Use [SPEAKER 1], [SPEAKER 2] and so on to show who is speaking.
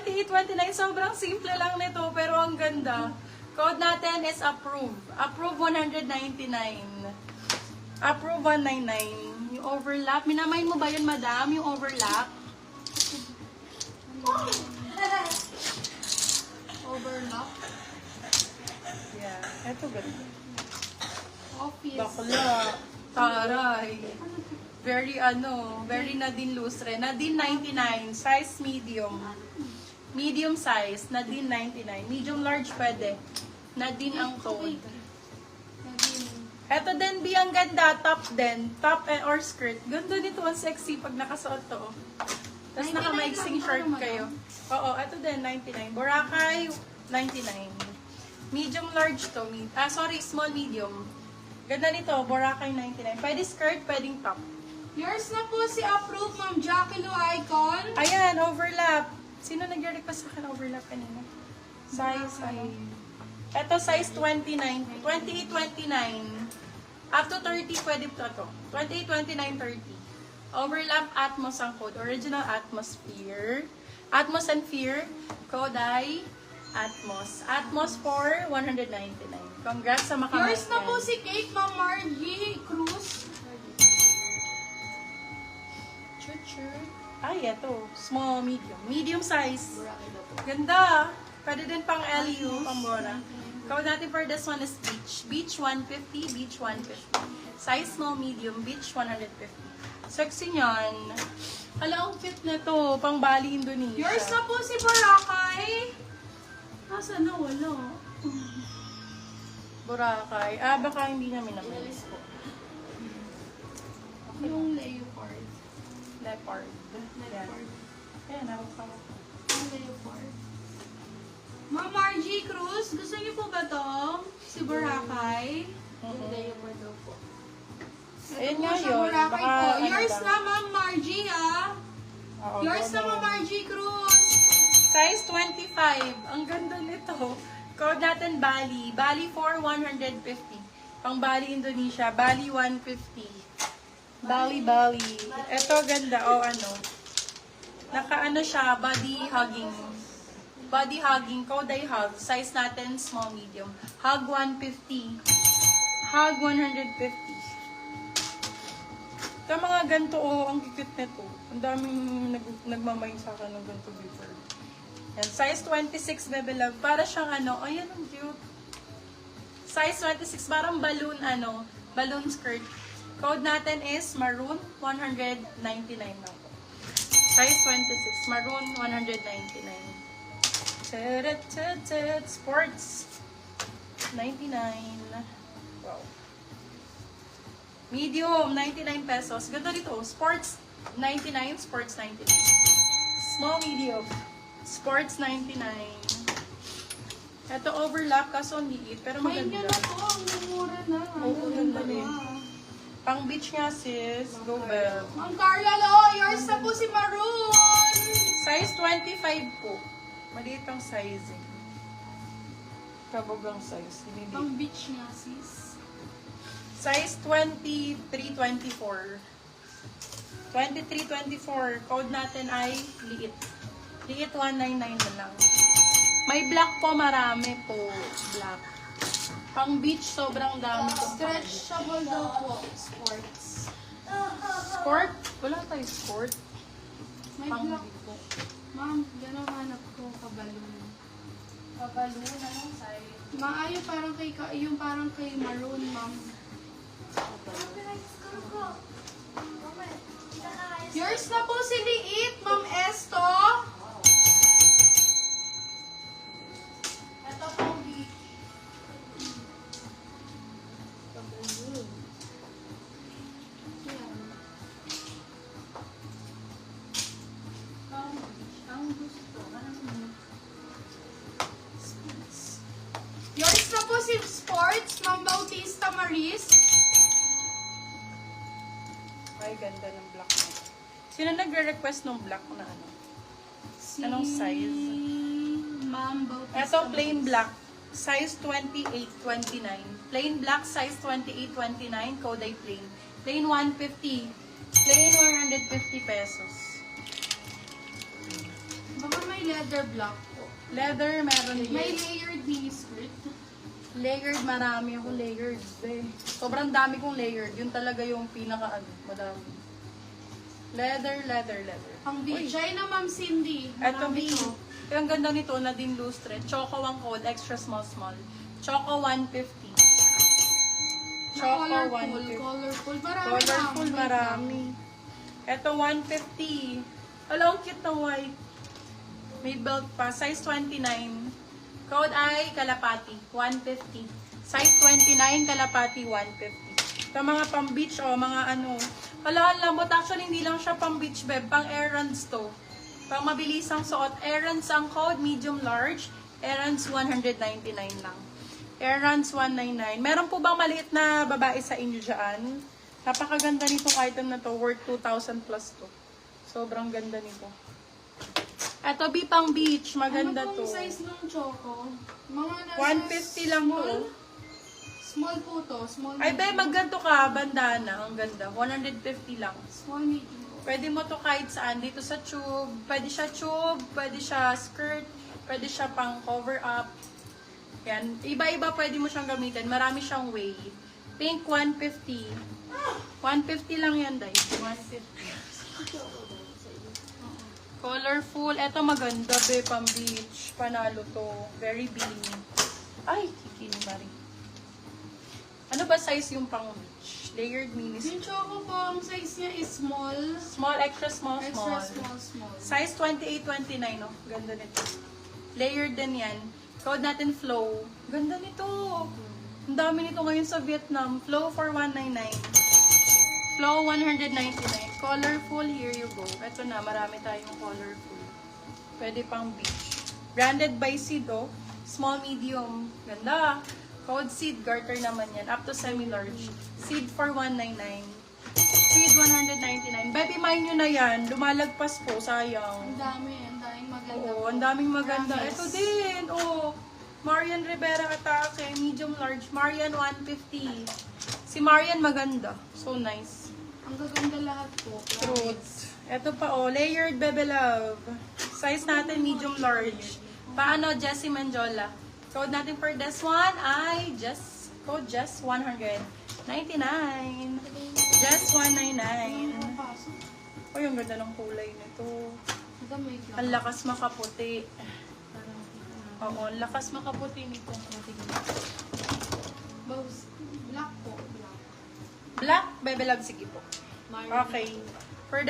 [SPEAKER 1] 28-29. Sobrang simple lang nito, pero ang ganda. Code natin is approve. Approve 199. Approve 199. Yung overlap. Minamain mo ba yun, madam? Yung overlap?
[SPEAKER 2] Overlock.
[SPEAKER 1] Yeah. Ito ganda.
[SPEAKER 2] Office.
[SPEAKER 1] Bakla. Taray. Very Nadine Lustre. Nadine 99. Size medium. Medium size. Nadine 99. Medium large pwede. Nadine ang code. Eto din, B, ang ganda. Top din. Top or skirt. Ganda nito. Ang sexy pag nakasuot to. Tapos
[SPEAKER 2] 99
[SPEAKER 1] naka-mixing
[SPEAKER 2] lang,
[SPEAKER 1] shirt
[SPEAKER 2] ano,
[SPEAKER 1] kayo. Oo, eto din, 99. Boracay, 99. Medium large to. Small medium. Ganda nito, Boracay 99. Pwede skirt, pwedeng top.
[SPEAKER 2] Yours na po si Approve, Ma'am Jackie Lou Icon.
[SPEAKER 1] Ayan, overlap. Sino nag-request sa akin overlap kanina? Size, Ito, size 29. 28-29. Up to 30, pwede to. 28-29-30. Overlap Atmos ang code. Original Atmosphere. Atmos and Fear. Code ay Atmos. Atmos for 199. Congrats sa makamay.
[SPEAKER 2] Yours na po si Cake, Ma'am Margie Cruz.
[SPEAKER 1] Ay, eto. Small, medium. Medium size. Ganda. Pwede din pang LU, pang Bora. Code natin for this one is Beach. Beach 150, Beach 150. Size small, medium, Beach 150. Sexy niyan. Hala, ang fit na to. Pang Bali, Indonesia.
[SPEAKER 2] Yours na po si Boracay.
[SPEAKER 1] Nasaan na? Wala. Boracay. Baka hindi namin na-miss po.
[SPEAKER 2] Yung leopard.
[SPEAKER 1] Leopard.
[SPEAKER 2] Leopard.
[SPEAKER 1] Ayan, hawak.
[SPEAKER 2] Yung leopard. Ma'am Margie Cruz, gusto niyo po ba to? Si Boracay?
[SPEAKER 1] Yung
[SPEAKER 2] leopard daw po.
[SPEAKER 1] Ayun
[SPEAKER 2] Ito
[SPEAKER 1] nga
[SPEAKER 2] po siya,
[SPEAKER 1] yun.
[SPEAKER 2] Boracay
[SPEAKER 1] Baka
[SPEAKER 2] po.
[SPEAKER 1] ano
[SPEAKER 2] Yours
[SPEAKER 1] lang.
[SPEAKER 2] na, Ma'am Margie,
[SPEAKER 1] Oo,
[SPEAKER 2] Yours na,
[SPEAKER 1] ano.
[SPEAKER 2] Ma'am Margie Cruz.
[SPEAKER 1] Size 25. Ang ganda nito. Code natin Bali. Bali for 150. Pang Bali, Indonesia. Bali 150. Bali. Ito ganda. Naka siya. Body hugging. Body hugging. Code ay hug. Size natin small, medium. Hug 150. Hug 150. Ito mga ganito, ang cute nito. Ang daming nagmamay sa akin ng ganito before. Yan, size 26, Bebe Love. Para siyang ayan ang cute. Size 26, parang balloon, balloon skirt. Code natin is maroon, 199 lang po. Size 26, maroon, 199. Sports, 99. Wow. Medium, 99 pesos. Ganda dito. Sports, 99. Sports, 99. Small, medium. Sports, 99. Ito overlap, kaso ang liit. Pero
[SPEAKER 2] Kain nyo
[SPEAKER 1] maganda.
[SPEAKER 2] na po, ang mumura na.
[SPEAKER 1] Oo, ganda rin. Pang beach nga, sis. Go, Bell.
[SPEAKER 2] Ma'am Carla Lo, yours na po si Maroon.
[SPEAKER 1] Size 25 po. Maliit ang sizing. Kabog ang size. Hindi.
[SPEAKER 2] Pang beach nga, sis.
[SPEAKER 1] Size 23-24. 23-24. Code natin ay liit. Liit 199 na lang. May black po, marami po. Black. Pang beach, sobrang dami po.
[SPEAKER 2] Stretchable daw po, sports.
[SPEAKER 1] Sport? Wala tayo sport.
[SPEAKER 2] May
[SPEAKER 1] Pang
[SPEAKER 2] black
[SPEAKER 1] beach.
[SPEAKER 2] po. Ma'am, gano'n hanap ko kabalon.
[SPEAKER 1] Kabalon, anong size?
[SPEAKER 2] Maayo parang kay Maroon, ma'am. Yours na po si Liit, Ma'am Esto.
[SPEAKER 1] Ito pang beach.
[SPEAKER 2] Yan.
[SPEAKER 1] Pang beach. Ang gusto.
[SPEAKER 2] Yours na po si Sports, Ma'am Bautista Maris.
[SPEAKER 1] Ay, ganda ng black na. Sino nagre-request ng black na
[SPEAKER 2] Si
[SPEAKER 1] Anong size?
[SPEAKER 2] Ma'am Bautista.
[SPEAKER 1] Ito, plain black. Size 28-29. Plain black, size 28-29. Code ay plain. Plain 150. Plain 150 pesos.
[SPEAKER 2] Baka may leather black po.
[SPEAKER 1] Leather, meron
[SPEAKER 2] May
[SPEAKER 1] din.
[SPEAKER 2] layered mini skirt.
[SPEAKER 1] Layered, marami akong layered. Sobrang dami kong layered. Yun talaga yung madami. Leather.
[SPEAKER 2] Ang BJ na Ma'am Cindy.
[SPEAKER 1] Eto,
[SPEAKER 2] Marami
[SPEAKER 1] B.
[SPEAKER 2] to.
[SPEAKER 1] Yung ganda nito, Nadine Lustre. Choco 1 code, extra small. Choco 150. Choco
[SPEAKER 2] Colorful.
[SPEAKER 1] 150.
[SPEAKER 2] Colorful. Marami
[SPEAKER 1] Colorful,
[SPEAKER 2] lang.
[SPEAKER 1] marami. Ito, 150. Alam, ang cute ng white. May belt pa. Size 29. Code ay Kalapati, 150. Size 29, Kalapati, 150. Ito mga pang beach o mga ano. Wala, ang lambot. Actually, hindi lang siya pang beach, beb. Pang errands to. Pang mabilisang suot. Errands ang code, medium large. Errands, 199 lang. Errands, 199. Meron po bang maliit na babae sa inyo dyan? Napakaganda nitong item na to. Worth 2,000 plus to. Sobrang ganda nito. Eto, B pang beach. Maganda
[SPEAKER 2] Ano
[SPEAKER 1] to.
[SPEAKER 2] pong size ng choco? Mga nasa
[SPEAKER 1] 150 lang
[SPEAKER 2] small,
[SPEAKER 1] to.
[SPEAKER 2] Small po to. Small
[SPEAKER 1] Ay, be,
[SPEAKER 2] medium.
[SPEAKER 1] magganto ka. Bandana. Ang ganda. 150 lang.
[SPEAKER 2] Small medium po.
[SPEAKER 1] Pwede mo to kahit saan. Dito sa tube. Pwede siya tube. Pwede siya skirt. Pwede siya pang cover up. Yan. Iba-iba pwede mo siyang gamitin. Marami siyang way. Pink, 150. 150 lang yan, guys. 150. Colorful. Eto maganda, be, pang beach. Panalo to. Very beamy. Ay, kikini, Marie. Ano ba size yung pang beach? Layered mini.
[SPEAKER 2] Yung choco po, ang size niya is small.
[SPEAKER 1] Small, extra small.
[SPEAKER 2] Extra small.
[SPEAKER 1] Size 28-29, no? Ganda nito. Layered din yan. Code natin Flow. Ganda nito. Ang dami nito ngayon sa Vietnam. Flow for 199. Flow 199. Colorful, here you go. Ito na, marami tayong colorful. Pwede pang beach. Branded by Seed, oh. Small, medium. Ganda. Code Seed, garter naman yan. Up to semi-large. Seed for 199. Seed 199. Baby, mine nyo na yan. Lumalagpas po, sayang.
[SPEAKER 2] Ang daming maganda.
[SPEAKER 1] Oo, ang daming maganda.
[SPEAKER 2] Promise.
[SPEAKER 1] Ito din, oh. Marian Rivera Atake, medium large. Marian 150. Si Marian maganda. So nice.
[SPEAKER 2] Ang gaganda lahat po.
[SPEAKER 1] Fruits. Ito pa, oh. Layered Bebe Love. Size natin, medium large. Paano, Jessie Manjola? Code natin for this one ay code just 199. Just 199. Oh, yung ganda ng kulay nito. Ang lakas makaputi. Oo, ang lakas makaputi nito.
[SPEAKER 2] Black po.
[SPEAKER 1] Black, Bebe Love, sige po. Okay. For